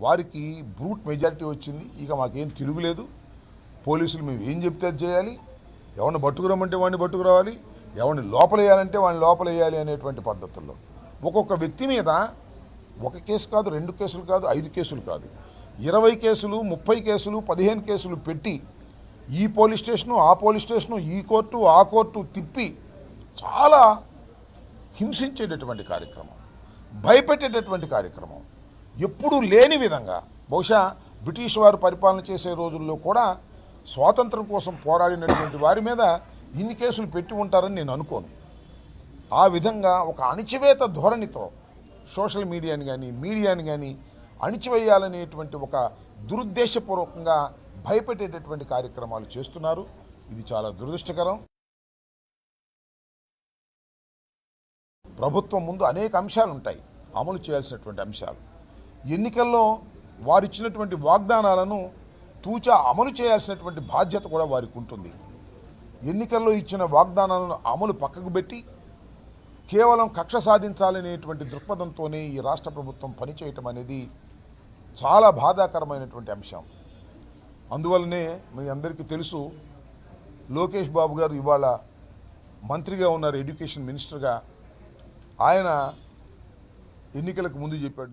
వారికి brute majority వచ్చింది. ఇక మాకేం తిరుగులేదు. పోలీసులు మేము ఏం చెప్తే అది చేయాలి, ఎవరిని పట్టుకురమ్మంటే వాడిని పట్టుకురావాలి, ఎవరిని లోపలేయాలంటే వాడిని లోపలేయాలి అనేటువంటి పద్ధతుల్లో ఒక్కొక్క వ్యక్తి మీద ఒక కేసు కాదు, 2 కేసులు కాదు, 5 కేసులు కాదు, 20 కేసులు, 30 కేసులు, 15 కేసులు పెట్టి ఈ పోలీస్ స్టేషను, ఆ పోలీస్ స్టేషను, ఈ కోర్టు, ఆ కోర్టు తిప్పి చాలా హింసించేటటువంటి కార్యక్రమం, భయపెట్టేటటువంటి కార్యక్రమం, ఎప్పుడూ లేని విధంగా. బహుశా బ్రిటిష్ వారు పరిపాలన చేసే రోజుల్లో కూడా స్వాతంత్రం కోసం పోరాడినటువంటి వారి మీద ఇన్ని కేసులు పెట్టి ఉంటారని నేను అనుకోను. ఆ విధంగా ఒక అణిచివేత ధోరణితో సోషల్ మీడియాని కానీ అణిచివేయాలనేటువంటి ఒక దురుద్దేశపూర్వకంగా భయపెట్టేటటువంటి కార్యక్రమాలు చేస్తున్నారు. ఇది చాలా దురదృష్టకరం. ప్రభుత్వం ముందు అనేక అంశాలు ఉంటాయి, అమలు చేయాల్సినటువంటి అంశాలు. ఎన్నికల్లో వారు ఇచ్చినటువంటి వాగ్దానాలను తూచా అమలు చేయాల్సినటువంటి బాధ్యత కూడా వారికి ఉంటుంది. ఎన్నికల్లో ఇచ్చిన వాగ్దానాలను అమలు పక్కకు పెట్టి కేవలం కక్ష సాధించాలనేటువంటి దృక్పథంతోనే ఈ రాష్ట్ర ప్రభుత్వం పనిచేయటం అనేది చాలా బాధాకరమైనటువంటి అంశం. అందువల్లనే మీ అందరికీ తెలుసు, లోకేష్ బాబు గారు ఇవాళ మంత్రిగా ఉన్నారు, ఎడ్యుకేషన్ మినిస్టర్గా. ఆయన ఎన్నికలకు ముందు చెప్పాడు,